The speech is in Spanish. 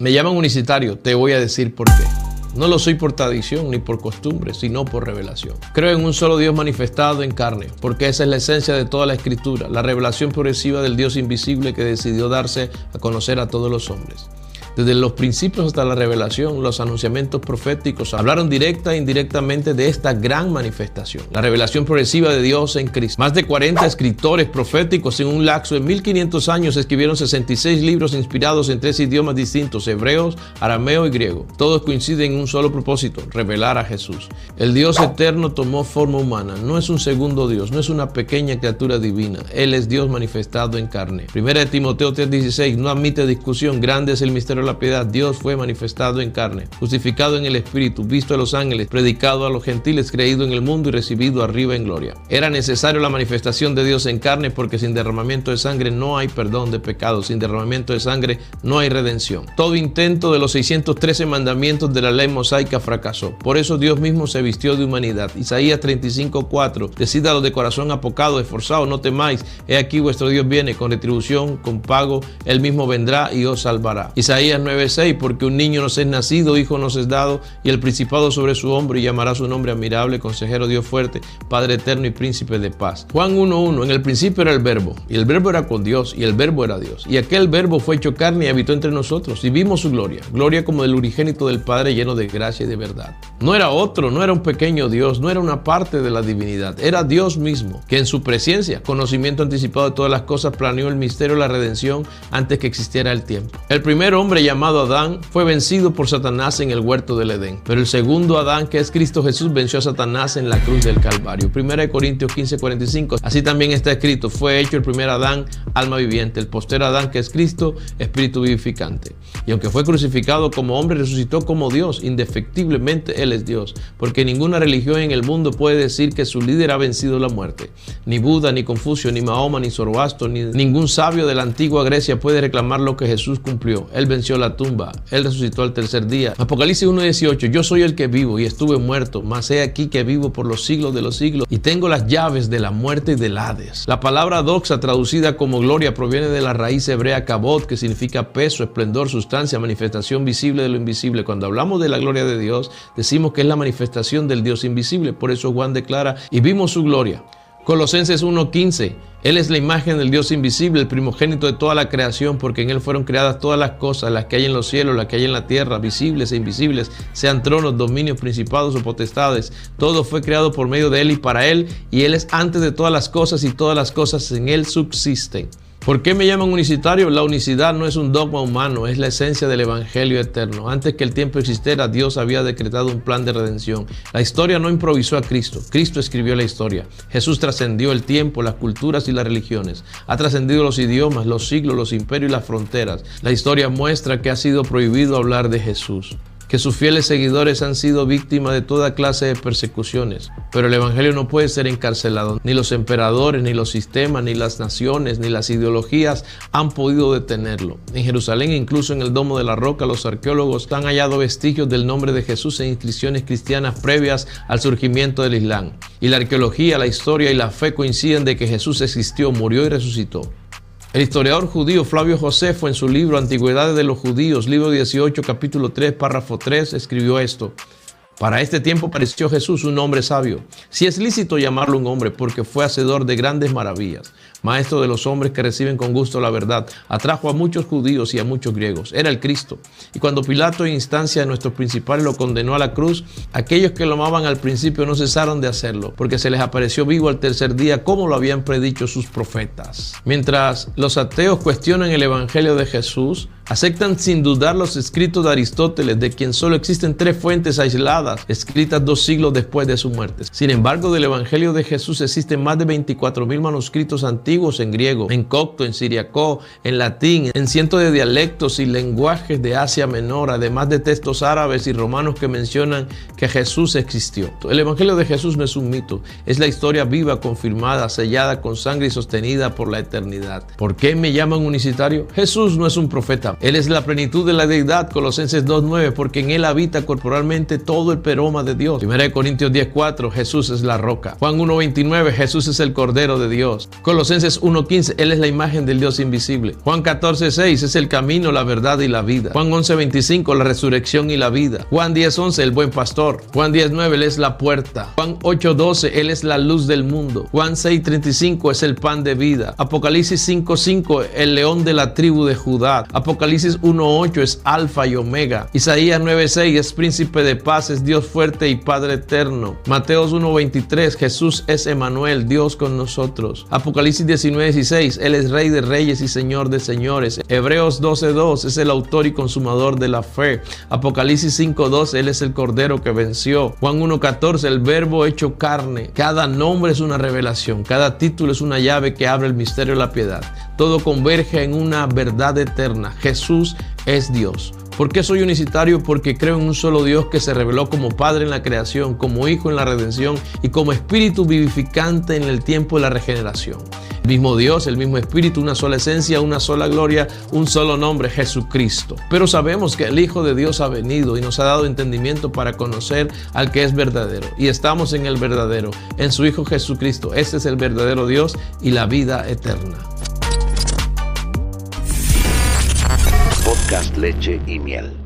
Me llaman unicitario, te voy a decir por qué. No lo soy por tradición ni por costumbre, sino por revelación. Creo en un solo Dios manifestado en carne, porque esa es la esencia de toda la Escritura, la revelación progresiva del Dios invisible que decidió darse a conocer a todos los hombres. Desde los principios hasta la revelación, los anunciamientos proféticos hablaron directa e indirectamente de esta gran manifestación, la revelación progresiva de Dios en Cristo. Más de 40 escritores proféticos en un lapso de 1500 años escribieron 66 libros inspirados en 3 idiomas distintos, hebreos, arameo y griego. Todos coinciden en un solo propósito, revelar a Jesús. El Dios eterno tomó forma humana, no es un segundo Dios, no es una pequeña criatura divina, Él es Dios manifestado en carne. 1 Timoteo 3:16 no admite discusión, grande es el misterio la piedad. Dios fue manifestado en carne, justificado en el Espíritu, visto a los ángeles, predicado a los gentiles, creído en el mundo y recibido arriba en gloria. Era necesario la manifestación de Dios en carne porque sin derramamiento de sangre no hay perdón de pecados, sin derramamiento de sangre no hay redención. Todo intento de los 613 mandamientos de la ley mosaica fracasó. Por eso Dios mismo se vistió de humanidad. Isaías 35:4 decid a los de corazón apocado, esforzado, no temáis, he aquí vuestro Dios viene con retribución, con pago, Él mismo vendrá y os salvará. Isaías 9:6 porque un niño nos es nacido, hijo nos es dado, y el principado sobre su hombro, y llamará su nombre admirable, consejero, Dios fuerte, Padre eterno y príncipe de paz. Juan 1:1 en el principio era el verbo, y el verbo era con Dios, y el verbo era Dios, y aquel verbo fue hecho carne y habitó entre nosotros, y vimos su gloria, gloria como del unigénito del Padre, lleno de gracia y de verdad. No era otro, no era un pequeño Dios, no era una parte de la divinidad, era Dios mismo, que en su presencia, conocimiento anticipado de todas las cosas, planeó el misterio de la redención antes que existiera el tiempo. El primer hombre llamado Adán fue vencido por Satanás en el huerto del Edén, pero el segundo Adán, que es Cristo Jesús, venció a Satanás en la cruz del Calvario. 1 Corintios 15:45, así también está escrito, fue hecho el primer Adán, alma viviente, el postero Adán, que es Cristo, espíritu vivificante. Y aunque fue crucificado como hombre, resucitó como Dios, indefectiblemente Él es Dios, porque ninguna religión en el mundo puede decir que su líder ha vencido la muerte. Ni Buda, ni Confucio, ni Mahoma, ni Zoroastro, ni ningún sabio de la antigua Grecia puede reclamar lo que Jesús cumplió. Él venció la tumba, Él resucitó al tercer día. Apocalipsis 1:18, yo soy el que vivo y estuve muerto, mas he aquí que vivo por los siglos de los siglos y tengo las llaves de la muerte y del Hades. La palabra doxa, traducida como gloria, proviene de la raíz hebrea kabod, que significa peso, esplendor, sustancia, manifestación visible de lo invisible. Cuando hablamos de la gloria de Dios, decimos que es la manifestación del Dios invisible. Por eso Juan declara, y vimos su gloria. Colosenses 1:15, Él es la imagen del Dios invisible, el primogénito de toda la creación, porque en Él fueron creadas todas las cosas, las que hay en los cielos, las que hay en la tierra, visibles e invisibles, sean tronos, dominios, principados o potestades. Todo fue creado por medio de Él y para Él, y Él es antes de todas las cosas, y todas las cosas en Él subsisten. ¿Por qué me llaman unicitario? La unicidad no es un dogma humano, es la esencia del evangelio eterno. Antes que el tiempo existiera, Dios había decretado un plan de redención. La historia no improvisó a Cristo, Cristo escribió la historia. Jesús trascendió el tiempo, las culturas y las religiones. Ha trascendido los idiomas, los siglos, los imperios y las fronteras. La historia muestra que ha sido prohibido hablar de Jesús, que sus fieles seguidores han sido víctimas de toda clase de persecuciones. Pero el evangelio no puede ser encarcelado. Ni los emperadores, ni los sistemas, ni las naciones, ni las ideologías han podido detenerlo. En Jerusalén, incluso en el Domo de la Roca, los arqueólogos han hallado vestigios del nombre de Jesús en inscripciones cristianas previas al surgimiento del Islam. Y la arqueología, la historia y la fe coinciden de que Jesús existió, murió y resucitó. El historiador judío Flavio Josefo, en su libro Antigüedades de los Judíos, libro 18, capítulo 3, párrafo 3, escribió esto. Para este tiempo pareció Jesús un hombre sabio, si es lícito llamarlo un hombre, porque fue hacedor de grandes maravillas, maestro de los hombres que reciben con gusto la verdad, atrajo a muchos judíos y a muchos griegos, era el Cristo. Y cuando Pilato, en instancia de nuestros principales, lo condenó a la cruz, aquellos que lo amaban al principio no cesaron de hacerlo, porque se les apareció vivo al tercer día, como lo habían predicho sus profetas. Mientras los ateos cuestionan el evangelio de Jesús, aceptan sin dudar los escritos de Aristóteles, de quien solo existen 3 fuentes aisladas, escritas 2 siglos después de su muerte. Sin embargo, del evangelio de Jesús existen más de 24,000 manuscritos antiguos en griego, en copto, en siriaco, en latín, en cientos de dialectos y lenguajes de Asia Menor, además de textos árabes y romanos que mencionan que Jesús existió. El evangelio de Jesús no es un mito, es la historia viva, confirmada, sellada con sangre y sostenida por la eternidad. ¿Por qué me llaman unicitario? Jesús no es un profeta. Él es la plenitud de la deidad, Colosenses 2:9, porque en Él habita corporalmente todo el peroma de Dios. 1 Corintios 10:4, Jesús es la roca. Juan 1:29, Jesús es el Cordero de Dios. Colosenses Colosenses 1:15, Él es la imagen del Dios invisible. Juan 14:6, es el camino, la verdad y la vida. Juan 11:25, la resurrección y la vida. Juan 10:11, el buen pastor. Juan 10:9, Él es la puerta. Juan 8:12, Él es la luz del mundo. Juan 6:35, es el pan de vida. Apocalipsis 5:5, el león de la tribu de Judá. Apocalipsis 1:8, es alfa y omega. Isaías 9:6, es príncipe de paz, es Dios fuerte y Padre eterno. Mateos 1:23, Jesús es Emmanuel, Dios con nosotros. Apocalipsis 19:16, Él es Rey de reyes y Señor de señores. Hebreos 12:2, es el autor y consumador de la fe. Apocalipsis 5:2, Él es el Cordero que venció. Juan 1:14, el Verbo hecho carne. Cada nombre es una revelación, cada título es una llave que abre el misterio de la piedad. Todo converge en una verdad eterna. Jesús es Dios. ¿Por qué soy unicitario? Porque creo en un solo Dios que se reveló como Padre en la creación, como Hijo en la redención y como Espíritu vivificante en el tiempo de la regeneración. El mismo Dios, el mismo Espíritu, una sola esencia, una sola gloria, un solo nombre, Jesucristo. Pero sabemos que el Hijo de Dios ha venido y nos ha dado entendimiento para conocer al que es verdadero. Y estamos en el verdadero, en su Hijo Jesucristo. Este es el verdadero Dios y la vida eterna. Podcast Leche y Miel.